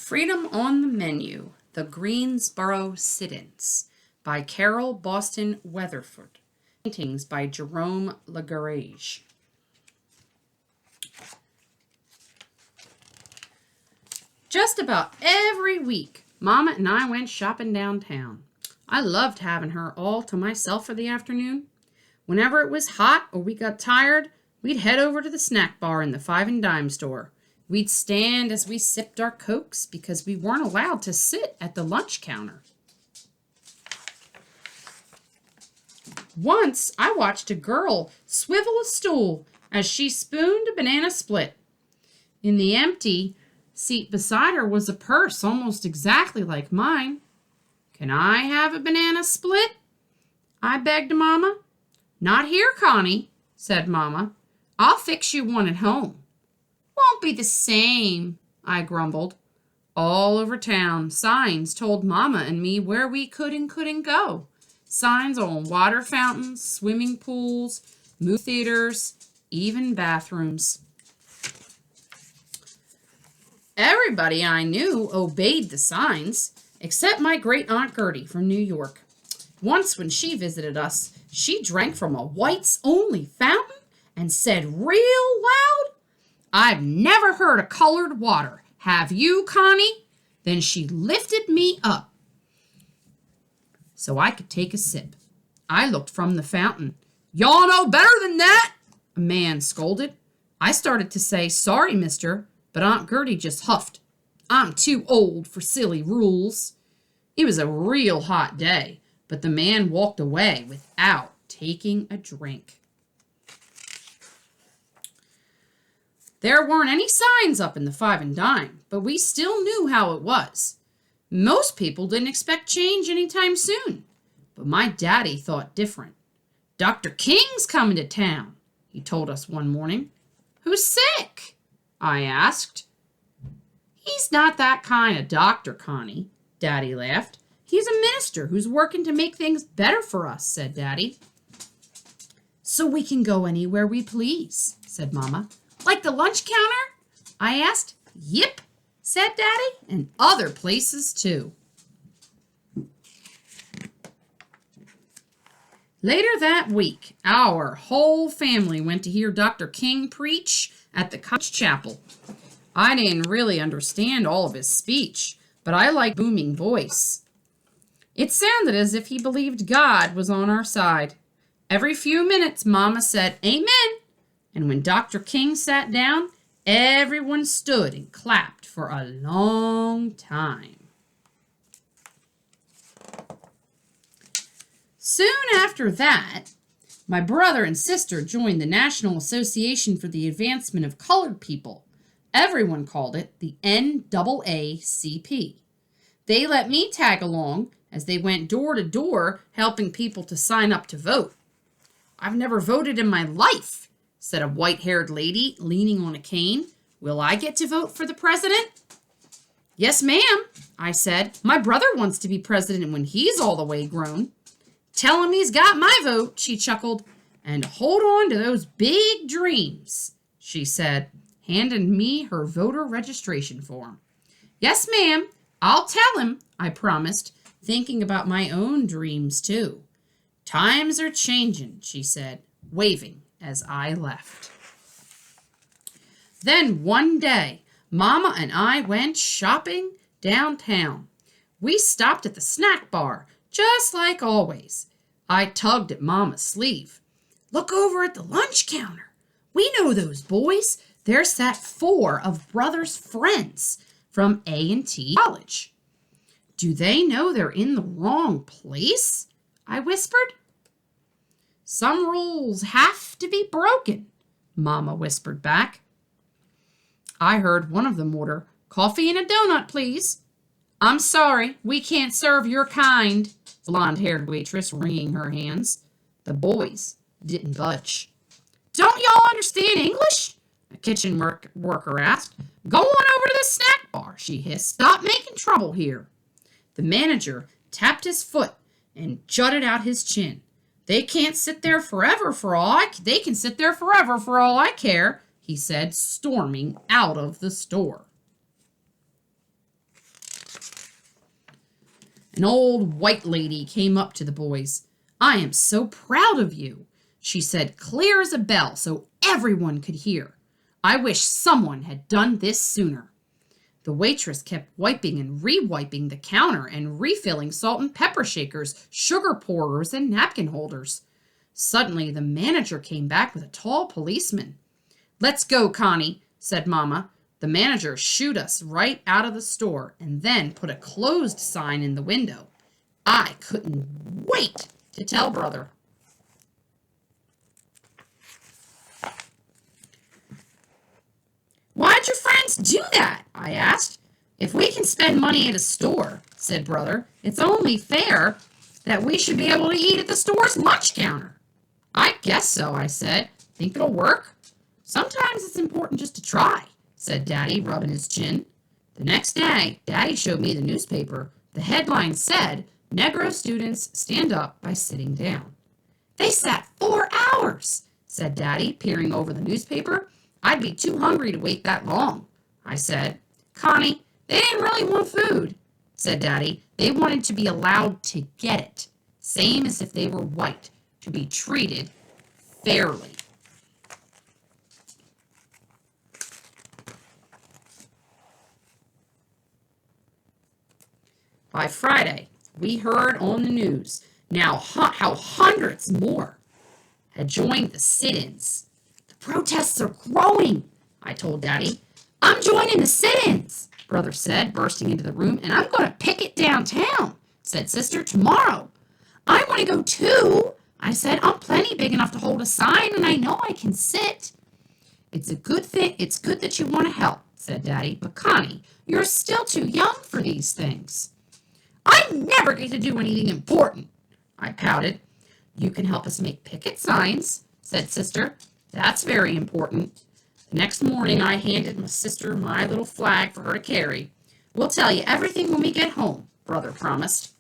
Freedom on the Menu, The Greensboro Sit-ins by Carol Boston Weatherford. Paintings by Jerome Lagarage. Just about every week, Mama and I went shopping downtown. I loved having her all to myself for the afternoon. Whenever it was hot or we got tired, we'd head over to the snack bar in the Five and Dime store. We'd stand as we sipped our Cokes because we weren't allowed to sit at the lunch counter. Once, I watched a girl swivel a stool as she spooned a banana split. In the empty seat beside her was a purse almost exactly like mine. "Can I have a banana split?" I begged Mama. "Not here, Connie," said Mama. "I'll fix you one at home." "Won't be the same," I grumbled. All over town, signs told Mama and me where we could and couldn't go. Signs on water fountains, swimming pools, movie theaters, even bathrooms. Everybody I knew obeyed the signs, except my great-aunt Gertie from New York. Once when she visited us, she drank from a whites-only fountain and said real loud, "I've never heard of colored water. Have you, Connie?" Then she lifted me up so I could take a sip. I looked from the fountain. "Y'all know better than that," a man scolded. I started to say, "Sorry, mister," but Aunt Gertie just huffed. "I'm too old for silly rules." It was a real hot day, but the man walked away without taking a drink. There weren't any signs up in the Five and Dime, but we still knew how it was. Most people didn't expect change anytime soon, but my daddy thought different. "Dr. King's coming to town," he told us one morning. "Who's sick?" I asked. "He's not that kind of doctor, Connie," Daddy laughed. "He's a minister who's working to make things better for us," said Daddy. "So we can go anywhere we please," said Mama. "Like the lunch counter?" I asked. "Yep," said Daddy, "and other places too." Later that week, our whole family went to hear Dr. King preach at the college chapel. I didn't really understand all of his speech, but I liked booming voice. It sounded as if he believed God was on our side. Every few minutes, Mama said, "Amen," and when Dr. King sat down, everyone stood and clapped for a long time. Soon after that, my brother and sister joined the National Association for the Advancement of Colored People. Everyone called it the NAACP. They let me tag along as they went door to door helping people to sign up to vote. "I've never voted in my life," said a white-haired lady leaning on a cane. "Will I get to vote for the president?" "Yes, ma'am," I said. "My brother wants to be president when he's all the way grown." "Tell him he's got my vote," she chuckled. "And hold on to those big dreams," she said, handing me her voter registration form. "Yes, ma'am, I'll tell him," I promised, thinking about my own dreams too. "Times are changing," she said, waving as I left. Then one day, Mama and I went shopping downtown. We stopped at the snack bar, just like always. I tugged at Mama's sleeve. "Look over at the lunch counter. We know those boys. There sat 4 of Brother's friends from A&T College." "Do they know they're in the wrong place?" I whispered. "Some rules have to be broken," Mama whispered back. I heard one of them order, "Coffee and a donut, please." "I'm sorry, we can't serve your kind," the blonde-haired waitress wringing her hands. The boys didn't budge. "Don't y'all understand English?" a kitchen worker asked. "Go on over to the snack bar," she hissed. "Stop making trouble here." The manager tapped his foot and jutted out his chin. They can't sit there forever for all I care," he said, storming out of the store. An old white lady came up to the boys. "I am so proud of you," she said, clear as a bell so everyone could hear. "I wish someone had done this sooner." The waitress kept wiping and re-wiping the counter and refilling salt and pepper shakers, sugar pourers, and napkin holders. Suddenly, the manager came back with a tall policeman. "Let's go, Connie," said Mama. The manager shooed us right out of the store and then put a closed sign in the window. I couldn't wait to tell Brother. "Why'd your friends do that?" I asked. "If we can spend money at a store," said Brother, "it's only fair that we should be able to eat at the store's lunch counter." "I guess so," I said. "Think it'll work?" "Sometimes it's important just to try," said Daddy, rubbing his chin. The next day, Daddy showed me the newspaper. The headline said, "Negro students stand up by sitting down." "They sat 4 hours," said Daddy, peering over the newspaper. "I'd be too hungry to wait that long." I said, "Connie, they didn't really want food," said Daddy. "They wanted to be allowed to get it, same as if they were white, to be treated fairly." By Friday, we heard on the news how hundreds more had joined the sit-ins. "The protests are growing," I told Daddy. "I'm joining the sit-ins," Brother said, bursting into the room. "And I'm going to picket downtown," said Sister, "tomorrow." "I want to go too," I said. "I'm plenty big enough to hold a sign, and I know I can sit." It's good that you want to help," said Daddy. "But Connie, you're still too young for these things." "I never get to do anything important," I pouted. "You can help us make picket signs," said Sister. "That's very important." The next morning, I handed my sister my little flag for her to carry. "We'll tell you everything when we get home," Brother promised.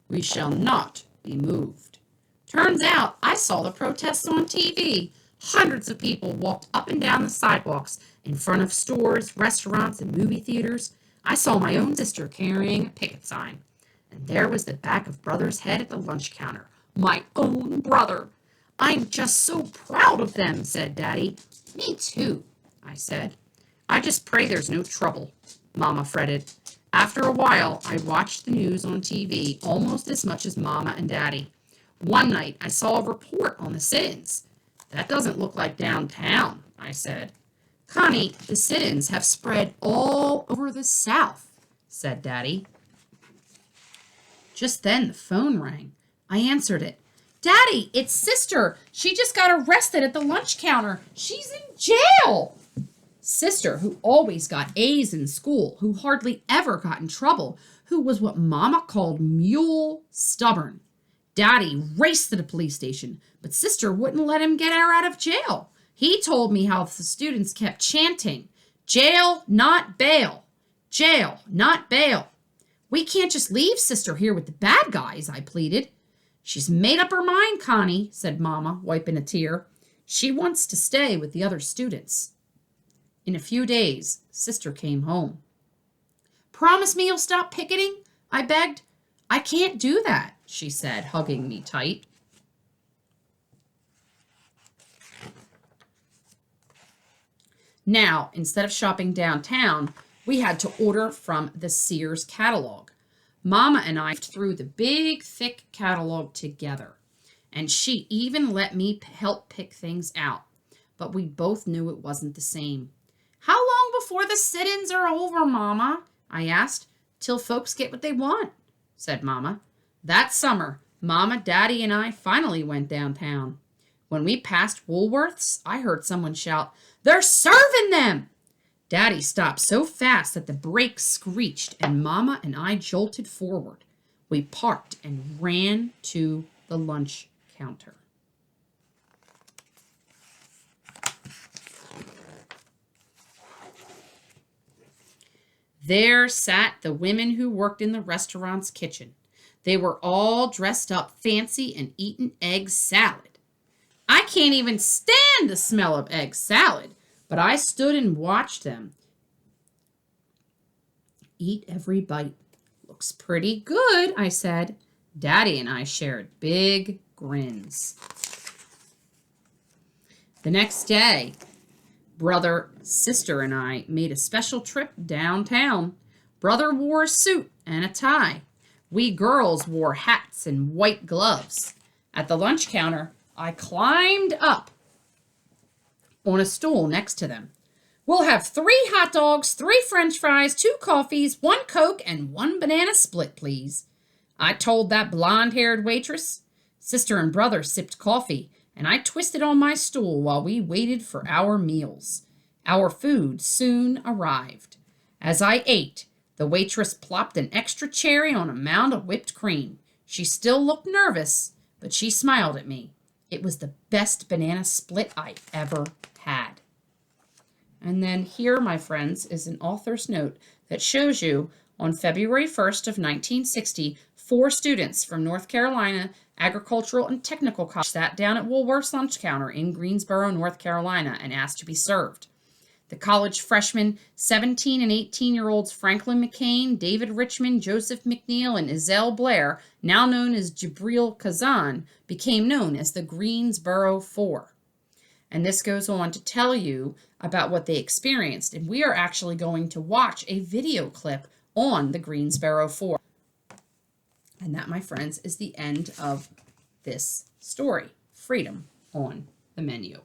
"We shall not be moved." Turns out I saw the protests on TV. Hundreds of people walked up and down the sidewalks in front of stores, restaurants, and movie theaters. I saw my own sister carrying a picket sign. And there was the back of Brother's head at the lunch counter. My own brother. "I'm just so proud of them," said Daddy. "Me too," I said. "I just pray there's no trouble," Mama fretted. After a while, I watched the news on TV almost as much as Mama and Daddy. One night, I saw a report on the sit-ins. "That doesn't look like downtown," I said. "Connie, the sit-ins have spread all over the South," said Daddy. Just then, the phone rang. I answered it. "Daddy, it's Sister. She just got arrested at the lunch counter. She's in jail." Sister, who always got A's in school, who hardly ever got in trouble, who was what Mama called mule stubborn. Daddy raced to the police station, but Sister wouldn't let him get her out of jail. He told me how the students kept chanting, "Jail, not bail. Jail, not bail." "We can't just leave Sister here with the bad guys," I pleaded. "She's made up her mind, Connie," said Mama, wiping a tear. "She wants to stay with the other students." In a few days, Sister came home. "Promise me you'll stop picketing?" I begged. "I can't do that," she said, hugging me tight. Now, instead of shopping downtown, we had to order from the Sears catalog. Mama and I threw the big, thick catalog together, and she even let me help pick things out. But we both knew it wasn't the same. "How long before the sit-ins are over, Mama?" I asked. "Till folks get what they want," said Mama. That summer, Mama, Daddy, and I finally went downtown. When we passed Woolworth's, I heard someone shout, "They're serving them!" Daddy stopped so fast that the brakes screeched, and Mama and I jolted forward. We parked and ran to the lunch counter. There sat the women who worked in the restaurant's kitchen. They were all dressed up fancy and eating egg salad. I can't even stand the smell of egg salad, but I stood and watched them. eat every bite. Looks pretty good, I said. Daddy and I shared big grins. The next day, brother, sister, and I made a special trip downtown. Brother wore a suit and a tie. We girls wore hats and white gloves. At the lunch counter, I climbed up on a stool next to them. We'll have 3 hot dogs, 3 french fries, 2 coffees, 1 Coke, and 1 banana split, please, I told that blonde-haired waitress. Sister and brother sipped coffee, and I twisted on my stool while we waited for our meals. Our food soon arrived. As I ate, the waitress plopped an extra cherry on a mound of whipped cream. She still looked nervous, but she smiled at me. It was the best banana split I ever had. And then here, my friends, is an author's note that shows you on February 1st of 1960, 4 students from North Carolina Agricultural and Technical College sat down at Woolworth's lunch counter in Greensboro, North Carolina, and asked to be served. The college freshmen, 17 and 18-year-olds Franklin McCain, David Richmond, Joseph McNeil, and Izelle Blair, now known as Jabril Kazan, became known as the Greensboro Four. And this goes on to tell you about what they experienced. And we are actually going to watch a video clip on the Greensboro Four. And that, my friends, is the end of this story. Freedom on the menu.